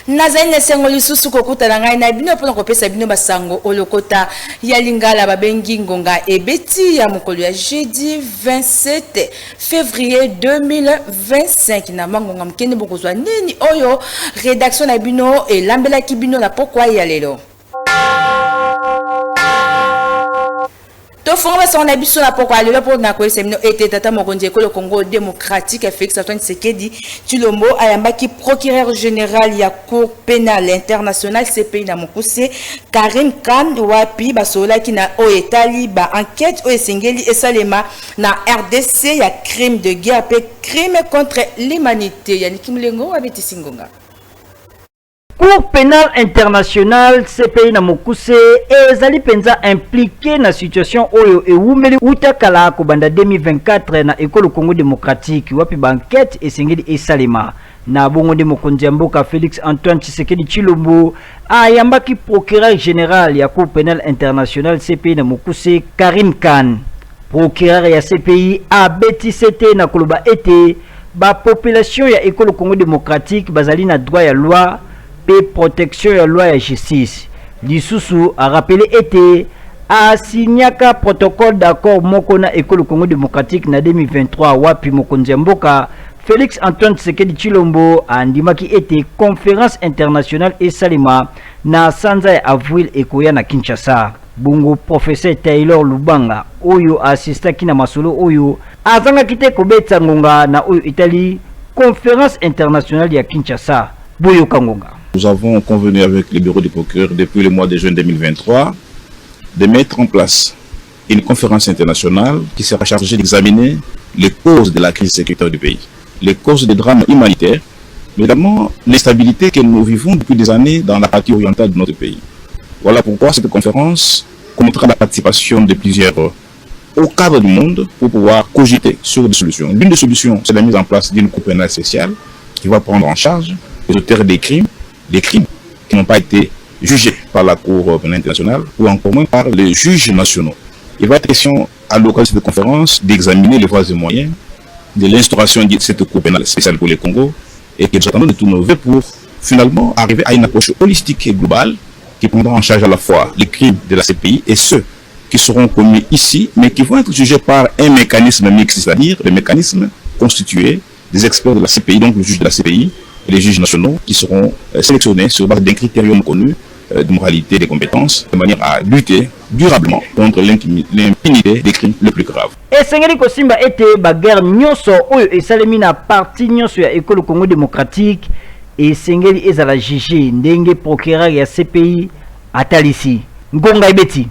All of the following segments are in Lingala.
Nazaine sengo lisusu kokuta na ngai na bino pona kopesa bino basango olokota ya lingala babengi ngonga ebeti ya mokolo ya jeudi 27 février 2025 na mangonga mkende bokozwa nini oyo rédaction na bino elambela ki bino na pokwa ya lelo. Tofonga son abiso na poko alelo pour na ko semino ete tata mokonzi ekolo Congo démocratique Félix Antoine Tshisekedi Tshilombo ayambaki procureur général ya cour pénale internationale CPI na mokuse Karim Khan wapi basolaki na oyetali ba enquête oyesengeli esalema na RDC ya crime de guerre pe crime contre l'humanité yani kimlengo abeti singonga. Cour pénale internationale CPI na mokuse ezali penza impliqué na situation oyo ewumeli utakala ko banda 2024 na ekolo Congo démocratique wapi ba enquête esengeli esalema na bongo de mokonzi mboka Félix Antoine Tshisekedi Tshilombo ayambaki procureur général ya Cour pénale internationale CPI na mokuse Karim Khan. Procureur ya CPI abeti sete na koloba ete ba population ya ekolo Congo démocratique bazali na droit ya loi pe protection ya loi ya justice. Lisusu a rappelé été a signaka protocole d'accord moko na ekolo Congo démocratique na 2023 wapi mokonzi mboka Félix Antoine Tshisekedi Tshilombo andimaki ete conférence internationale esalema na sanza ya avril ekoya na Kinshasa. Bungo professeur Taylor Lubanga oyo assistaki na masolo oyo azanga kite kobetsa ngonga na oyo Italie conférence internationale ya Kinshasa. Boyo Kangonga. Nous avons convenu avec le bureau du procureur depuis le mois de juin 2023 de mettre en place une conférence internationale qui sera chargée d'examiner les causes de la crise sécuritaire du pays, les causes des drames humanitaires, mais également l'instabilité que nous vivons depuis des années dans la partie orientale de notre pays. Voilà pourquoi cette conférence comptera la participation de plusieurs hauts cadres du monde pour pouvoir cogiter sur des solutions. L'une des solutions, c'est la mise en place d'une cour pénale spéciale qui va prendre en charge les auteurs des crimes qui n'ont pas été jugés par la Cour pénale internationale ou encore moins par les juges nationaux. Il va être question à l'occasion de cette conférence d'examiner les voies et moyens de l'instauration de cette Cour pénale spéciale pour les Congo et que nous attendons de tous nos vœux pour finalement arriver à une approche holistique et globale qui prendra en charge à la fois les crimes de la CPI et ceux qui seront commis ici mais qui vont être jugés par un mécanisme mixte, c'est-à-dire le mécanisme constitué des experts de la CPI, donc le juge de la CPI, et les juges nationaux qui seront sélectionnés sur base d'un critérium connu de moralité et de compétences de manière à lutter durablement contre l'impunité des crimes les plus graves. Et sengeli kosimba ete baguerre nyonso oyo esalemi na parti nyonso ya ekolo Congo démocratique et sengeli ezala jugé ndenge procureur ya CPI atalisi ngonga ebeti.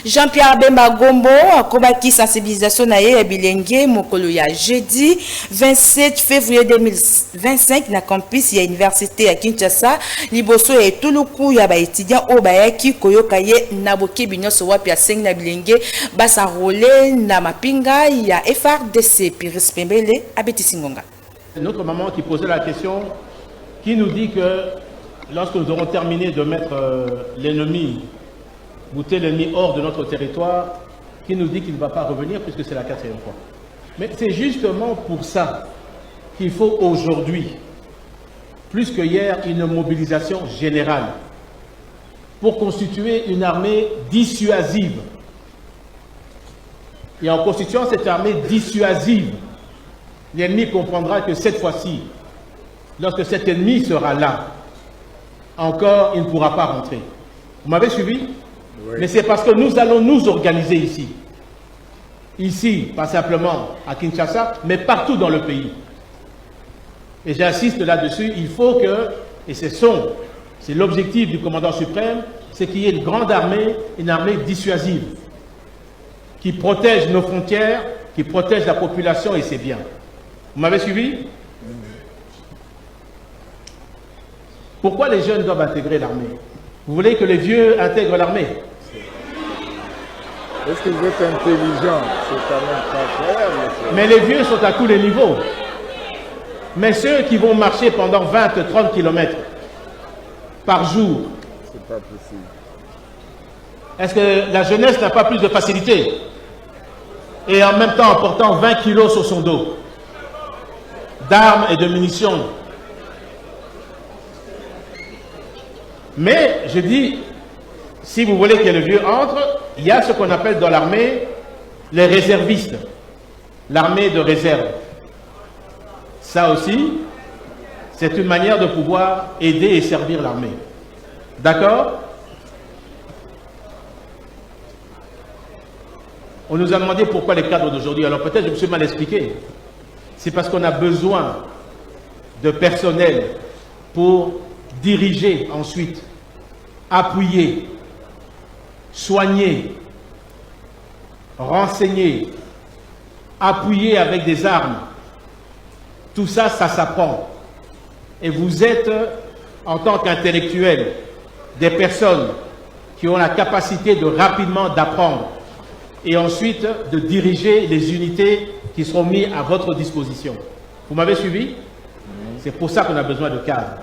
Jean-Pierre Bemba Gombo akobaki sensibilisation na ye bilenge mokolo ya jeudi 27 février 2025 na campus ya université ya Kinshasa liboso ya etuluku ya ba étudiant o bayaki koyoka ye na bokebi nyonso wapi ya sengi na bilenge basa role na mapinga ya FRDC Piris Pembele abeti singonga. Notre maman qui posait la question, qui nous dit que lorsque nous aurons terminé de mettre l'ennemi bouter l'ennemi hors de notre territoire, qui nous dit qu'il ne va pas revenir puisque c'est la 4e fois. Mais c'est justement pour ça qu'il faut aujourd'hui, plus que hier, une mobilisation générale pour constituer une armée dissuasive. Et en constituant cette armée dissuasive, l'ennemi comprendra que cette fois-ci, lorsque cet ennemi sera là, encore il ne pourra pas rentrer. Vous m'avez suivi? Oui. Mais c'est parce que nous allons nous organiser ici. Ici, pas simplement à Kinshasa, mais partout dans le pays. Et j'insiste là-dessus, il faut que, et c'est l'objectif du commandant suprême, c'est qu'il y ait une grande armée, une armée dissuasive, qui protège nos frontières, qui protège la population et ses biens. Vous m'avez suivi? Pourquoi les jeunes doivent intégrer l'armée? Vous voulez que les vieux intègrent l'armée? Est-ce que vous êtes intelligent? C'est quand même pas clair. Mais les vieux sont à tous les niveaux. Mais ceux qui vont marcher pendant 20-30 km par jour, c'est pas possible. Est-ce que la jeunesse n'a pas plus de facilité? Et en même temps en portant 20 kilos sur son dos. d'armes et de munitions. Mais, je dis, si vous voulez que le vieux entre, il y a ce qu'on appelle dans l'armée les réservistes, l'armée de réserve. Ça aussi, c'est une manière de pouvoir aider et servir l'armée. D'accord? On nous a demandé pourquoi les cadres d'aujourd'hui. Alors peut-être je me suis mal expliqué. C'est parce qu'on a besoin de personnel pour diriger ensuite, appuyer, soigner, renseigner, appuyer avec des armes. Tout ça, ça s'apprend. Et vous êtes, en tant qu'intellectuels, des personnes qui ont la capacité de rapidement d'apprendre et ensuite de diriger les unités qui seront mises à votre disposition. Vous m'avez suivi? C'est pour ça qu'on a besoin de cadres.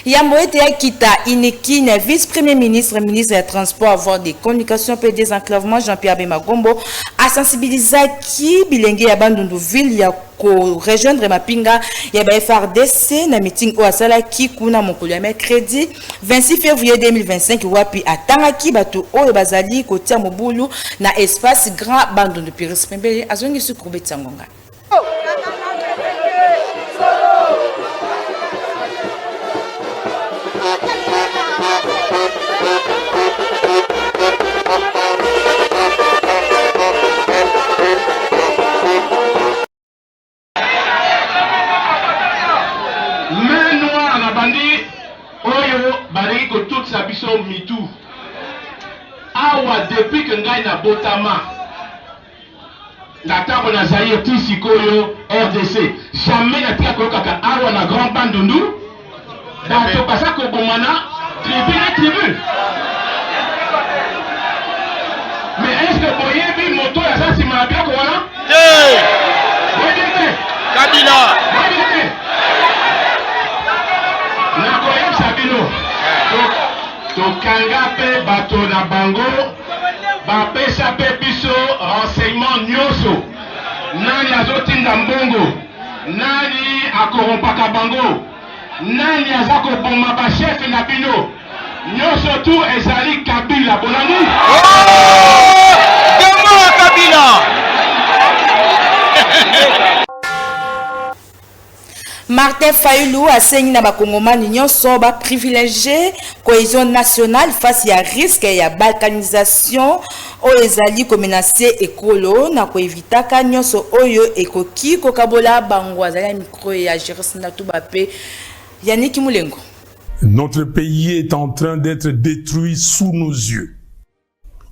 Yamboete Akita Inekine, vice-premier ministre, ministre des Transports, voire des Communications et des Enclavements, Jean-Pierre Bemagombo, a sensibilisé qui bilingue ya Bandundu-Ville ya ko rejoindre Mapinga ya ba FRDC na meeting o asala ki kuna mokolo ya mercredi 26 février 2025 wapi atanga ki bato oyo bazali kotia mobulu na espace grand Bandundu-Ville Pembele azongi su kubetsa ngonga. Mitou. Awa depuis que ngai na botama na tabo na Zaire tisikoyo RDC jamais na tika ko kaka awa na grand Bandundu bato pasa ko bomana tribu mais est-ce que boyebi moto ya sasi mabia ko wana Kabila na koyem sabino tokanga pe bato na bango bapesa pe biso renseignement nyonso nani azotinda mbongo nani akorompaka bango nani aza koboma bashefe na bino nyonso tu ezali Kabila bonani Kabila Martin Fayulu a saigné na bakongomani nyonso ba privilégié cohésion nationale face à risque ya balkanisation o ezali ko menacer ekolo na ko evitaka nyonso oyo ekoki ko kabola bango azali micro ya Jersina Tubape Yannick Mulengo. Notre pays est en train d'être détruit sous nos yeux.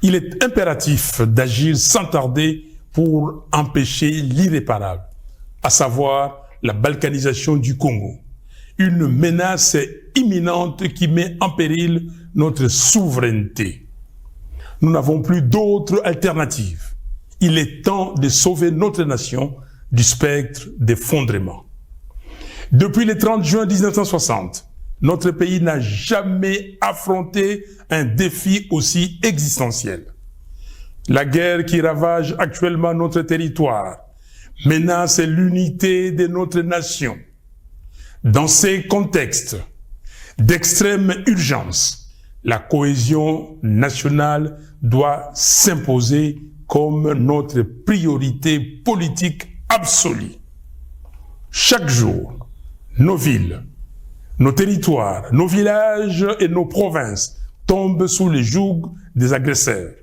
Il est impératif d'agir sans tarder pour empêcher l'irréparable, à savoir la balkanisation du Congo, une menace imminente qui met en péril notre souveraineté. Nous n'avons plus d'autre alternative. Il est temps de sauver notre nation du spectre d'effondrement. Depuis le 30 juin 1960, notre pays n'a jamais affronté un défi aussi existentiel. La guerre qui ravage actuellement notre territoire menace l'unité de notre nation. Dans ces contextes d'extrême urgence, la cohésion nationale doit s'imposer comme notre priorité politique absolue. Chaque jour, nos villes, nos territoires, nos villages et nos provinces tombent sous le joug des agresseurs,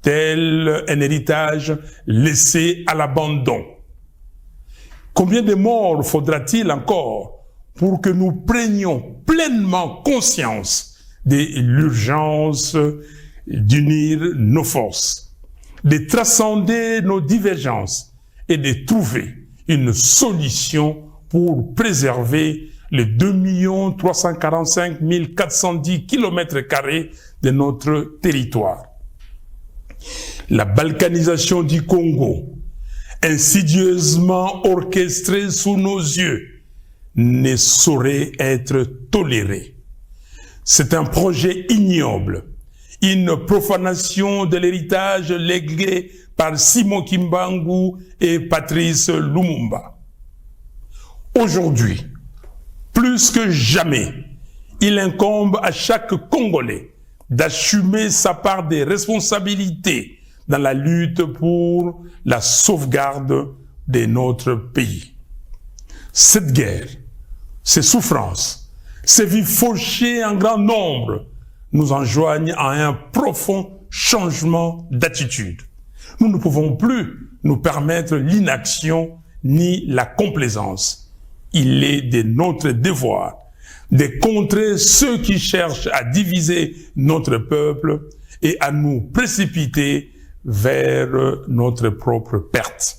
tel un héritage laissé à l'abandon. Combien de morts faudra-t-il encore pour que nous prenions pleinement conscience de l'urgence d'unir nos forces, de transcender nos divergences et de trouver une solution pour préserver les 2 345 410 km² de notre territoire. La balkanisation du Congo, insidieusement orchestrée sous nos yeux, ne saurait être tolérée. C'est un projet ignoble. une profanation de l'héritage légué par Simon Kimbangu et Patrice Lumumba. Aujourd'hui, plus que jamais, il incombe à chaque Congolais d'assumer sa part des responsabilités dans la lutte pour la sauvegarde de notre pays. Cette guerre, ces souffrances, ces vies fauchées en grand nombre nous enjoignent à un profond changement d'attitude. Nous ne pouvons plus nous permettre l'inaction ni la complaisance. Il est de notre devoir de contrer ceux qui cherchent à diviser notre peuple et à nous précipiter vers notre propre perte.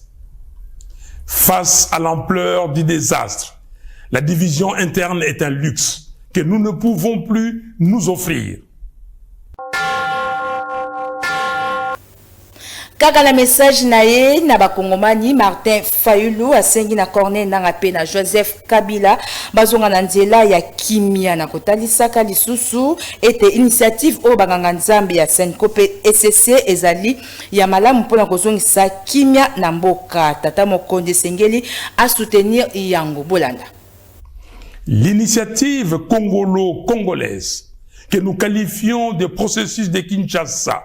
Face à l'ampleur du désastre, la division interne est un luxe que nous ne pouvons plus nous offrir. Kaka na message nae na bakongomani Martin Fayulu asengi na Corneille Nangaa pe na Joseph Kabila bazonga na nzela ya kimia na kotalisaka lisusu ete initiative o banganga nzambe ya Senkope SSC ezali ya malamu mpona kozongisa kimia na mboka. Tata Mokonde Sengeli a soutenir yango bolanda. L'initiative congolo-congolaise que nous qualifions de processus de Kinshasa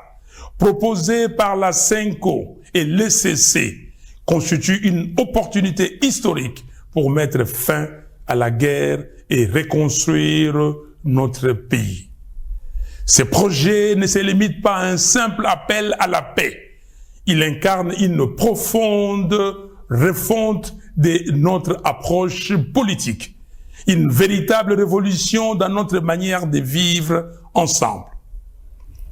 proposé par la CENCO et l'ECC constitue une opportunité historique pour mettre fin à la guerre et reconstruire notre pays. Ce projet ne se limite pas à un simple appel à la paix. Il incarne une profonde refonte de notre approche politique, une véritable révolution dans notre manière de vivre ensemble.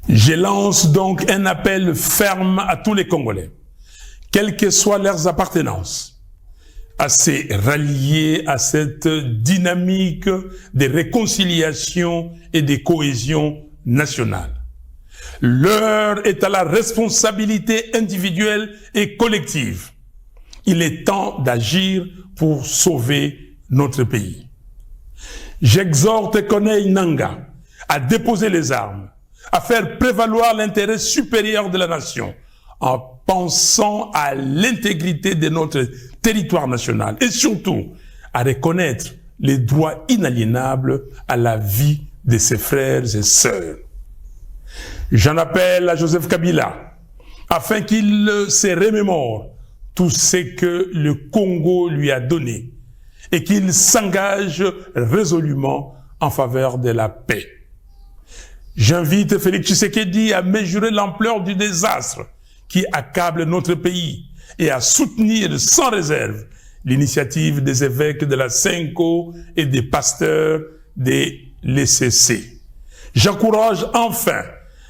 Je lance donc un appel ferme à tous les Congolais, quelles que soient leurs appartenances, à se rallier à cette dynamique de réconciliation et de cohésion nationale. L'heure est à la responsabilité individuelle et collective. Il est temps d'agir pour sauver notre pays. J'exhorte Corneille Nangaa à déposer les armes, à faire prévaloir l'intérêt supérieur de la nation en pensant à l'intégrité de notre territoire national et surtout à reconnaître les droits inaliénables à la vie de ses frères et sœurs. J'en appelle à Joseph Kabila afin qu'il se remémore tout ce que le Congo lui a donné et qu'il s'engage résolument en faveur de la paix. J'invite Félix Tshisekedi à mesurer l'ampleur du désastre qui accable notre pays et à soutenir sans réserve l'initiative des évêques de la CENCO et des pasteurs de l'ECC. J'encourage enfin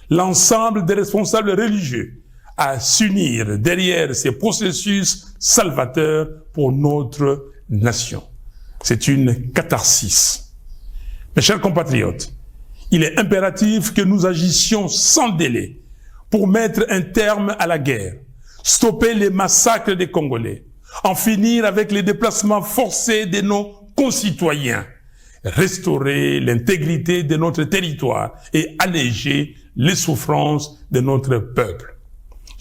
l'ensemble des responsables religieux à s'unir derrière ces processus salvateurs pour notre nation. C'est une catharsis. Mes chers compatriotes, il est impératif que nous agissions sans délai pour mettre un terme à la guerre, stopper les massacres des Congolais, en finir avec les déplacements forcés de nos concitoyens, restaurer l'intégrité de notre territoire et alléger les souffrances de notre peuple.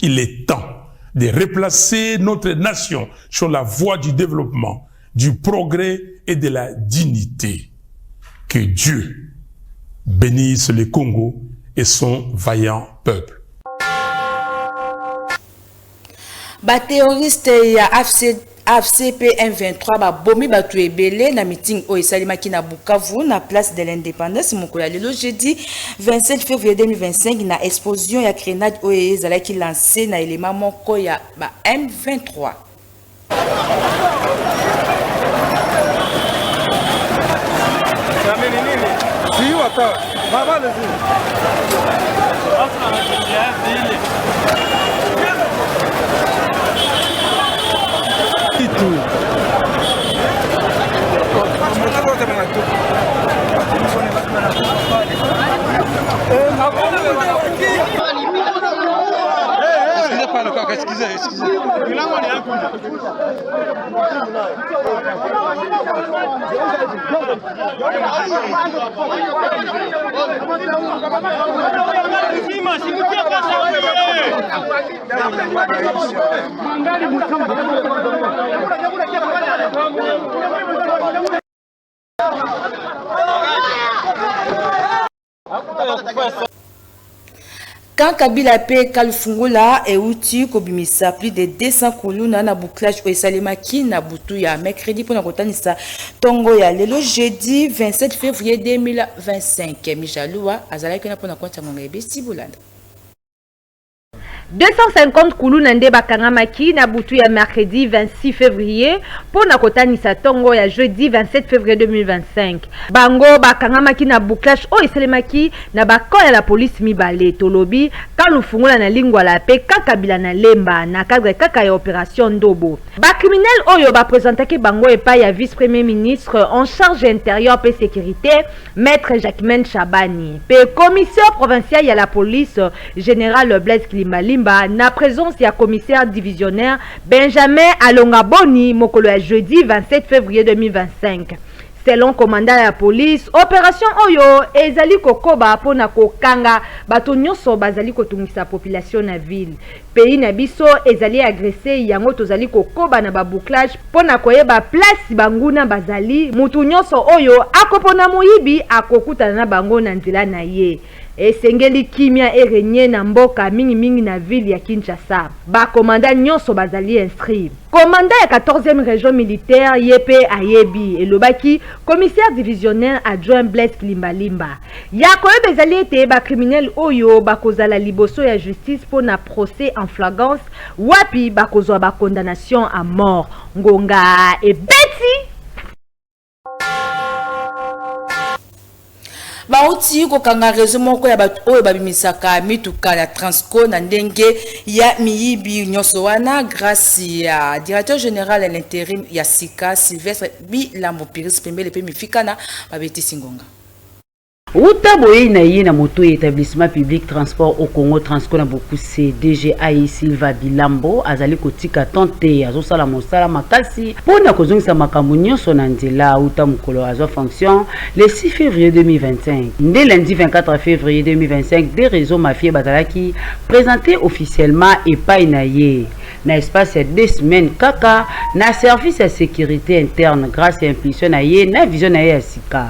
Il est temps de replacer notre nation sur la voie du développement, du progrès et de la dignité. Que Dieu bénisse le Congo et son vaillant peuple. Terroriste ya AFCP M23 ba bomi batu ebele na meeting o esalimaki na Bukavu na place de l'Indépendance mokolo lelo jeudi 27 février 2025 na explosion ya grenade o ezalaki lancé na élément moko ya ba M23. Quand Kabila pe Kalfungula et outil kobimisa plus de 200 kuluna na bouclage au Salimaki na butu ya mercredi pour na kotanisa tongo ya lelo jeudi 27 février 2025 Michaloua azalaki na pona konta monga ebesi bulanda 250 kuluna nde bakangamaki na butu ya mercredi 26 février pour na kotanisa tongo ya jeudi 27 février 2025 bango bakangamaki na bouclage o esalemaki na bako ya la police mibale tolobi kalufungula na lingwa la pe kakabila na lemba na cadre kaka ya opération Ndobo bacriminel oyo bapresentaki bango epai ya vice premier ministre en charge intérieur pe sécurité maître Jacquemaine Chabani pe commissaire provincial ya la police général Blaise Kilimalimba na présence ya commissaire divisionnaire Benjamin Alongaboni mokolo ya jeudi 27 février 2025. Selon commandant la police, opération Oyo ezali kokoba pona kokanga bato nyonso bazali kotungisa population na ville. Pays na biso ezali agressé yango tozali kokoba na ba bouclage pona koyeba place banguna bazali mutu nyonso oyo akopona moyibi akokutana na bango na nzela na ye. Esengeli kimia erenye na mboka mingi na ville ya Kinshasa. Ba commandant nyonso bazali inscrit. Commandant ya 14e région militaire Yepe Ayebi elobaki commissaire divisionnaire adjoint Blaise Kilimbalimba. Ya koyeba ezali ete ba criminel oyo bakozala liboso ya justice pour na procès en flagrance wapi bakozwa ba condamnation à mort. Ngonga ebeti Bauti kokanga réseau moko ya bato oyo babimisaka mituka na Transco na ndenge ya miyibi nyonso wana grâce ya directeur général à l'intérim ya Sika Sylvestre Bilambo Piris Pembele pe mifikana babeti singonga. Uta boye na ye na moto établissement public transport au Congo Transco na beaucoup c'est DGI Silva Bilambo azali kotika tante azosala mosala makasi pona kozongisa makambo nyonso na nzela uta mukolo azo fonction le 6 février 2025. Dès lundi 24 février 2025 des réseaux mafieux bazalaki présenté officiellement epai na ye na espace de 2 semaines kaka na service de sécurité interne grâce à impulsion na ye na vision na ye ya Sika.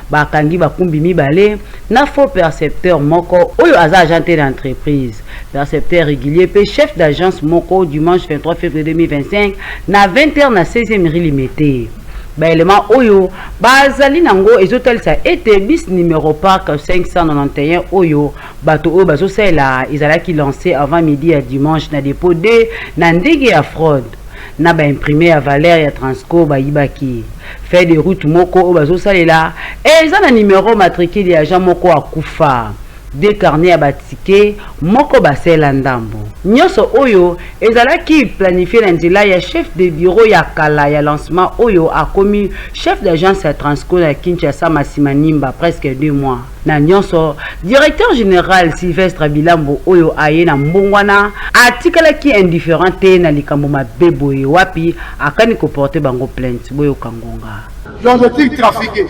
Bakangi bakumbi mibale na faux percepteur moko oyo aza agent d'entreprise percepteur régulier pe chef d'agence moko dimanche 23 février 2025 na 20h na 16e rue limité ba élément oyo bazali nango ezotalisa ete bis numéro parc 591 oyo bato oyo bazosala ezalaki lancé avant midi à dimanche na dépôt 2 na ndenge ya fraude na ba imprimé à valeur ya Transco ba yibaki fait de route moko o bazo salela eza na numéro matricule ya agent moko akufa de carnet ya batike moko basela ndambo nyonso oyo ezalaki planifié na nzela ya chef de bureau ya kala ya lancement oyo akomi chef d'agence ya Transco na Kinshasa Masimanimba presque 2 mois na nyonso directeur général Sylvestre Bilambo oyo aye na mbongwana atikalaki indifférent te na likambo mabebo ye wapi akani ko porter bango plainte boyo kangonga J'objectif trafiqué.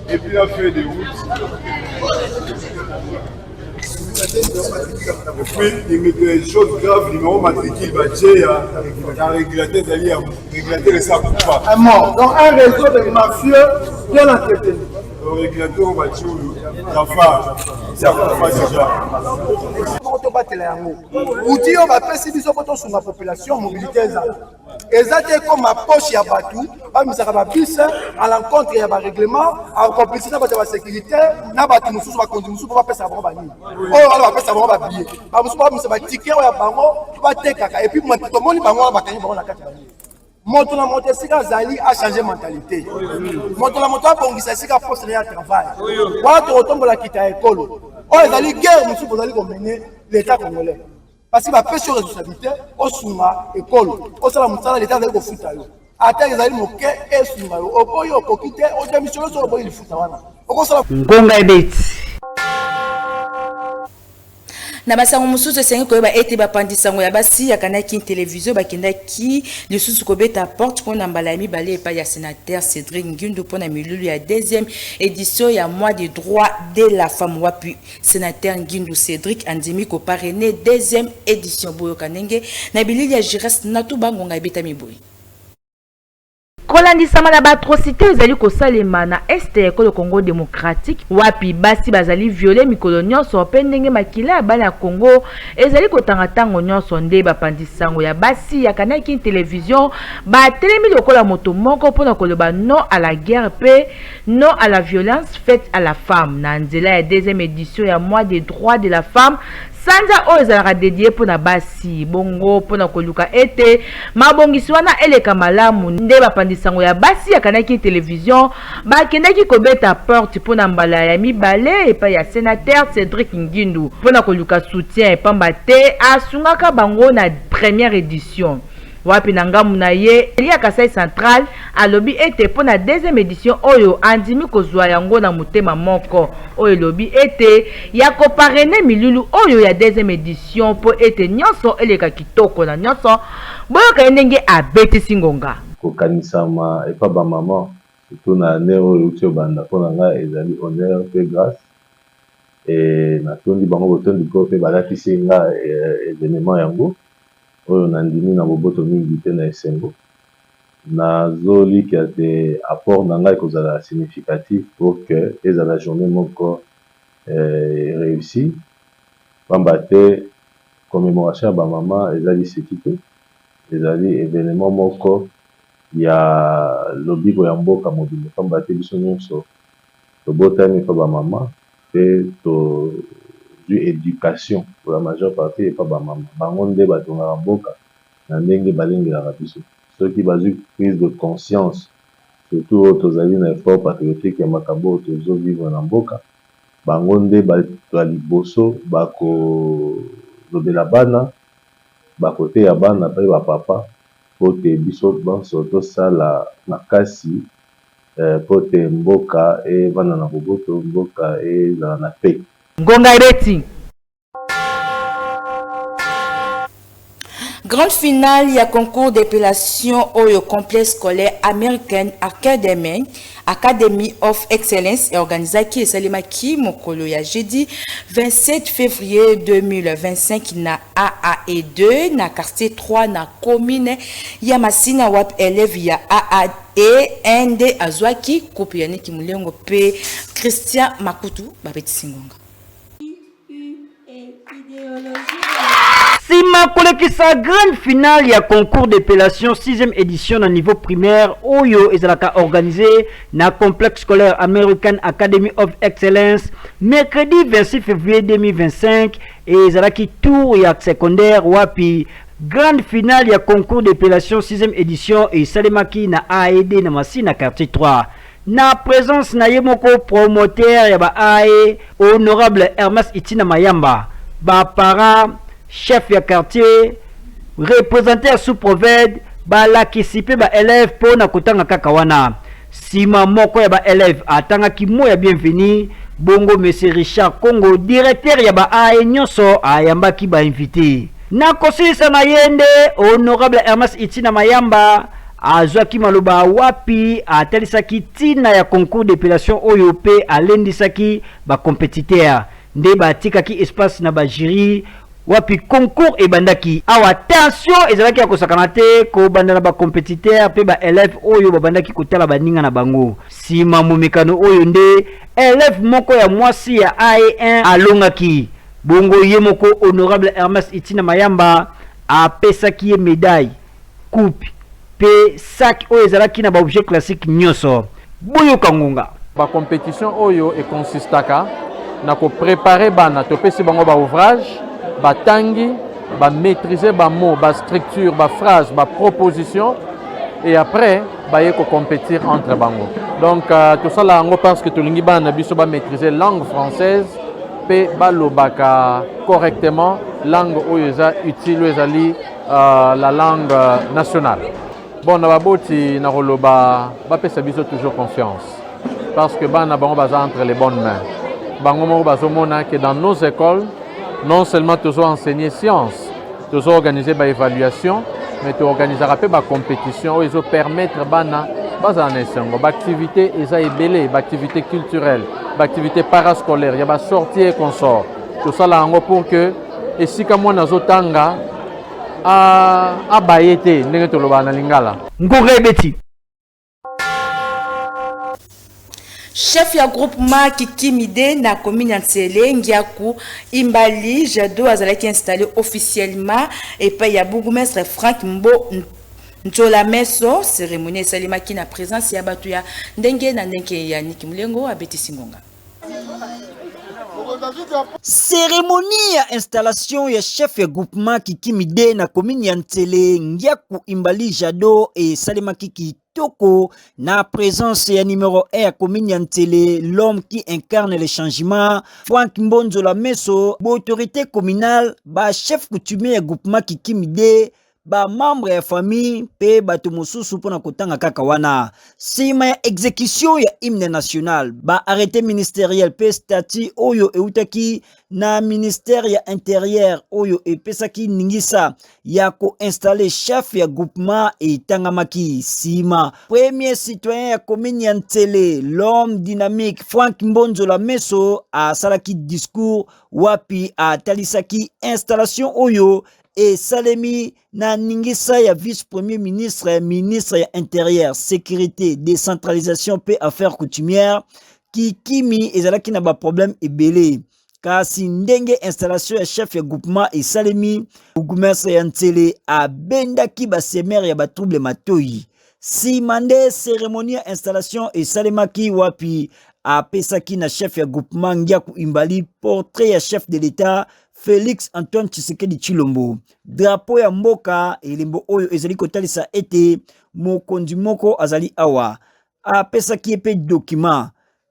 Et puis la feuille de route. Et puis il met des choses graves, numéro matricule, budget, la régulateur d'aller régulateur et ça coupe pas. Un mort. Donc un réseau de mafieux bien entretenu. Le régulateur va tuer l'enfant. Ça va pas déjà. Outil on va passer biso pour sur la population mobilité exactement comme ma poche ya batu ba misaka ba bis à l'encontre ya ba règlement en complicité ba sécurité na batu mususu ba conduire mususu ba pesa ba bani oh ala ba pesa ba billet ba mususu ba misaka ticket ya bango ba tekaka et puis moi to moni bango ba kanyi bango na kati bani moto na moto sika zali a changer mentalité moto na moto a bongisa sika poste ya travail wato otombola kita ekolo oh ezali guerre mususu zali ko mener l'état congolais parce que va faire sur responsabilité au Souma école au sala musala l'état va ko futa yo ata ezali moke e Souma yo okoyo ko kite o démissionner sur boyi futa wana oko sala ngonga ebeti na basango mususu esengi koyeba ete bapandisango ya basi yakanaki télévision bakendaki lisusu kobeta porte mpona mbala ya mibale epai ya sénateur Cédric Ngindu mpona milulu ya deuxième édition ya mois des droits de la femme wapi sénateur Ngindu Cédric andimi koparene deuxième édition boyoka ndenge na bilili ya Jires Natu bangonga ebeta miboyi kolandisama na baatrocité ezali kosalema na este ya ekolo Congo démocratique wapi basi bazali viole mikolo nyonso mpe ndenge makila ya bana ya Congo ezali kotanga ntango nyonso nde bapandisango ya basi yakanaki télévision batelemi lokola moto moko mpona koloba non à la guerre mpe non à la violence faite à la femme na nzela ya deuxième édition ya mois des droits de la femme sanza oyo ezalaka dédié mpona basi bongo mpona koluka ete mabongisi wana eleka malamu nde bapandisango ya basi yakanaki télévision bakendaki kobeta porte mpona mbala ya mibale epai ya sénateur Cédric Ngindu mpona koluka soutien epamba te asungaka bango na première édition wapi na ngamu na ye Elia Kasai Central alobi ete mpona deuxième édition oyo andimi kozwa yango na motema moko oyo lobi ete ya koparene milulu oyo ya deuxième édition po ete nyonso eleka kitoko na nyonso boyoka ndenge abetisi ngonga kokanisama epa ba mama surtout na année oyo uti obanda mpona nga ezali honneur mpe grâce natondi bango botondi mpo mpe balatisi nga événement yango oyo nandimi na boboto mingi te na esengo nazolika te apport na ngai kozala significatif pour que ezala journée moko réussi pamba te commémoration ya bamama ezali seki te ezali événement moko ya lobiko ya mboka mobimba pamba te biso nyonso tobotami pa bamama mpe tozwi éducation pour la majeure partie epa bamama bango nde batongaka mboka na ndenge balengelaka biso soki bazwi prise de conscience surtout oyo tozali na effort patriotique ya makambo oyo tozovivre na mboka bango nde bato ya liboso bakolobela bana bakoteya bana mpe bapapa po te biso banso tosala makasi po te mboka evanda na boboto mboka ezala na paix ngonga ebeti Grande finale, il y a concours d'épellation au complexe scolaire américain Academy of Excellence et organisé qui est Salimaki Mokolo ya jeudi 27 février 2025 na AA2 na quartier 3 na commune Yamasina wap élève ya AA ND Azwaki Kopiane Kimulengo P Christian Makutu Babeti Singonga. Sima kolekisa grande finale ya concours d'épellation 6e édition na niveau primaire oyo ezalaka organisé na complexe scolaire American Academy of Excellence mercredi 26 février 2025 et ezalaki tour ya secondaire wapi grande finale ya concours d'épellation 6e édition et salemaki na AED na Masina quartier 3 na présence na yemoko promoteur ya ba AE honorable Hermas Itina Mayamba ba para chef ya quartier représentateur sous-prophète balakisipe ba élève po na kotanga kaka wana sima moko ya ba élève atanga kimo ya bienvenue bongo monsieur Richard Congo directeur ya ba AE nyonso ayambaki ba invité na kosilisa na yende honorable Hermas Itina Mayamba azwaki maloba wapi atalisaki tina ya concours d'épellation oyo pe alendisaki ba compétiteur nde batikaki espace na ba jury wapi concours ebandaki awa attention ezalaki ya kosakana te ko bandana ba compétiteur pe ba élève oyo babandaki kotala baninga na bango sima momekano oyo nde élève moko ya mwasi ya AE1 alongaki bongo ye moko honorable Hermas Itina Mayamba apesaki ye médaille coupe pe sac oyo ezalaki na ba objet classique nyonso boyo kangonga ba compétition oyo e consistaka na ko préparer bana to pesi bango ba ouvrage ba tangi ba maîtriser ba mots ba structure ba phrase ba proposition et après ba ye ko compétir entre bango donc tout ça là parce que to lingi bana biso ba maîtriser langue française pe ba lobaka correctement langue oyo eza utile ezali la langue nationale bon na baboti na koloba ba pesa biso toujours confiance parce que bana bango baza entre les bonnes mains bango mo bazomona que dans nos écoles non seulement toujours enseigner science, toujours organiser des évaluations, mais tu organiseras des compétitions et permettre bana activité activité culturelle, activité parascolaire, il y a des sorties et consorts. Tout ça là pour que et si comme on a zotanga a bayete ndenge to loba na lingala. Ngorebeti. Chef ya groupement Kikimide na commune Ntsele Ngiaku Imbali Jado azalaki installé officiellement et pa ya bourgmestre Frank Mbo Njola Meso cérémonie salimaki na présence ya batu ya ndenge na ndenge ya Niki Mulengo abeti Singonga. Cérémonie ya installation ya chef ya groupement Kikimide na commune ya Ntsele Ngiaku Imbali Jado et salimaki Kitoko na présence ya numéro 1 ya commune ya Ntsele, l'homme qui incarne le changement, Frank Mbonzola Meso, autorité communale, ba chef coutumier ya groupement Kikimide, ba membre ya famille pe bato mosusu pona kotanga kaka wana. Sima ya exécution ya hymne national, ba arrêté ministériel pe statut oyo eutaki na ministère ya intérieur oyo epesaki ningisa ya ko installer chef ya groupement etangamaki. Sima premier citoyen ya commune ya Ntsele, l'homme dynamique Frank Mbonzola Meso a salaki discours wapi a talisaki installation oyo et Salemi na ningisa ya vice-premier ministre, ministre ya intérieur, sécurité, décentralisation pe affaires coutumières, Kikimi ezalaki na ba problème ebele. Kasi ndenge installation ya chef ya groupement et Salemi, bourgmestre ya Ntsele a bendaki ba semer ya ba trouble matoi. Si mande cérémonie ya installation et Salemaki wapi a pesaki na chef ya groupement Ngiaku Imbali portrait ya chef de l'État Félix Antoine Tshisekedi Tshilombo. Drapeau ya mboka elembo oyo ezali kotalisa ete mokonzi moko azali awa. A pesaki epe document.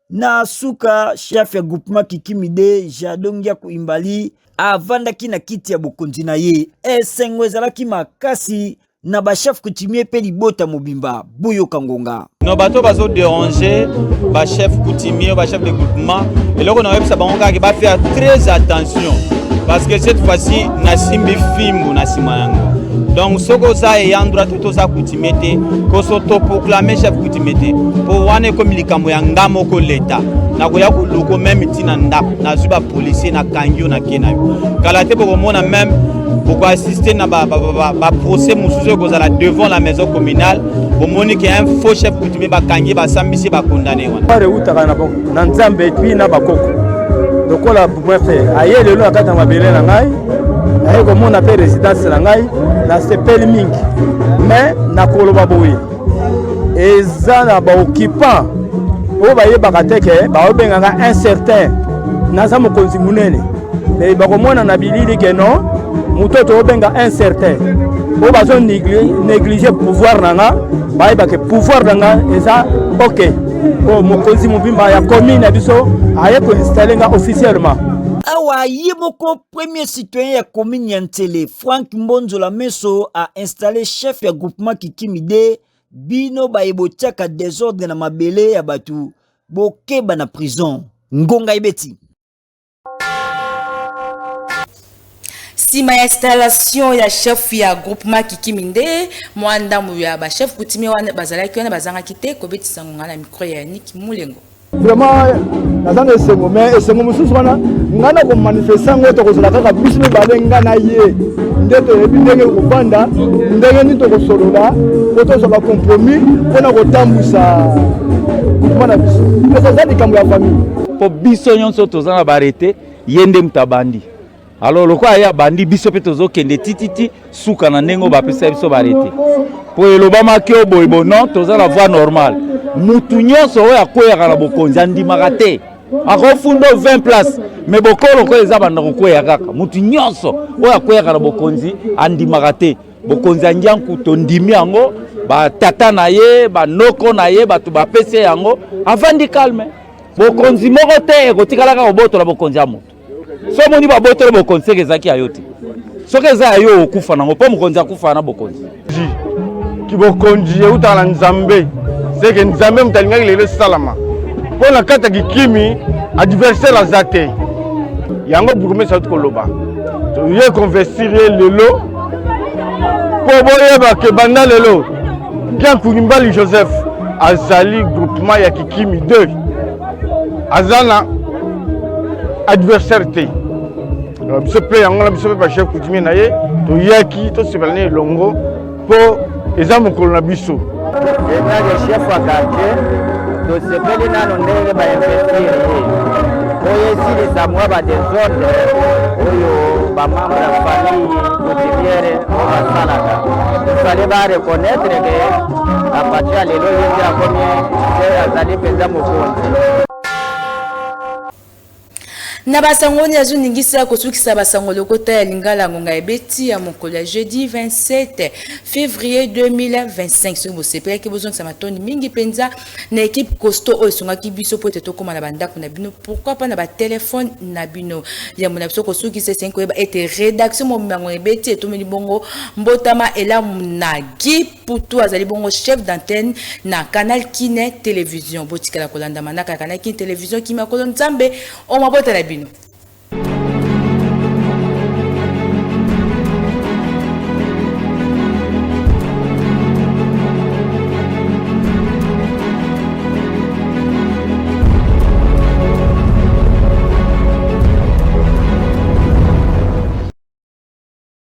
Na suka chef ya groupement Kikimide Jado Ngiaku Imbali avandaki na kiti ya bokonzi na ye. Esengo ezalaki makasi na ba chef coutumier pe libota mobimba Buyo Kangonga. No bato bazo déranger ba chef coutumier, ba chef de groupement et là on a ça bango qui va faire très attention parce que cette fois-ci na simbi fimbu na simanango. Donc soko za e andra toto za coutumier te ko soto proclamer chef coutumier te pour wane comme likambo ya ngamo ko leta na ko ya ko loko même tina ndap na zuba policier na kangyo na kenayo kala te boko mona même pour assister na ba procès musuzo kozala devant la maison communale pour monique un faux chef coutumier ba kangé ba sambisi ba condamné wana pare utaka na nzambe puis na bakoko lokola boumwefe aye lelo akata mabele na ngai aye komona pe résidence na ngai na sepeli mingi mais na koloba boye eza na ba occupant o ba yebaka teke ba obenganga incertain naza mokonzi munene mais bakomona na bilili ke non mutoto obenga incertain o bazo négliger pouvoir nanga ba yebaka pouvoir nanga eza ok o mokonzi mobimba ya commune na biso aye ko installer nga officiellement. Awa yemoko premier citoyen ya commune ya Ntsele Frank Mbonzola Meso a installé chef ya groupement Kikimide bino ba ebotiaka désordre na mabele ya batu bokeba na prison ngonga ibeti. Sima installation ya chef ya groupement Kikiminde mwanda mu ya ba chef coutumier wana bazalaki wana bazanga kite ko betisa ngana micro ya Niki Mulengo. Vraiment nazanga esengo mais esengo mususu wana ngana ko manifester ngo to kozala kaka biso balenga na ye ndeto ebindenge kubanda ndenge nito kosolola koto soba compromis pona kotambusa groupement na biso eza zali kambo ya famille po biso nyonso tozanga barete yende mutabandi. Alors le quoi ya bandi biso pe tozo kende tititi suka na ndengo ba pesa biso barete po elobama ke oboybo non toza la voie normale mutu nyonso oya koya kana bokonzi andimaka te akofundo 20 places mais bokolo ko eza banda koya kaka mutu nyonso oya koya kana bokonzi andimaka te bokonzi angianku to ndimi yango ba tata na ye ba noko na ye batu ba pesa yango avandi calme bokonzi moko te kotikala ka obotola bokonzi amoto so moni ba botole bokonzi kezaki ayote so keza ayo okufa nango po mokonzi akufa na bokonzi ki bokonzi utala nzambe seke nzambe mutalinga lele salama pona kata kikimi adversaire azate yango bourgmestre azali koloba toye convestir ye lelo mpo boyeba ke banda lelo bien Koulimbali Joseph azali groupement ya Kikimi 2 aza na adversaire te biso mpe yango na biso mpe bachef coutumier na ye toyaki tosepelani elongo mpo eza mokolo na biso etage chef wa quartier tosepeli nano ndenge bainvestir ye oyo esilisa mwa badesordre oyo bamembre ya famille coutumiere oyo basalaka ifale bareconnaître ke apati ya lelo ye nde akomi te azali mpenza mokonzi na basangoni azoningisa kosukisa basango lokota ya lingala ngonga ebeti ya mokolo ya jeudi 27 février 2025 soki bosepelaki bozongisa matoni mingi mpenza na ekipe costo oyo esungaki biso po ete tokóma na bandako na bino pourquoi pas na batelefone na bino yambo na biso kosukisa esengi koyeba ete rédaction mobimango ebeti etomeli bongo mbotama elamu na gi putu azali bongo chef d'antenne na canal kine télévision botikala kolanda manaka ya canal kine télévision kimakolo nzambe omabota na bino.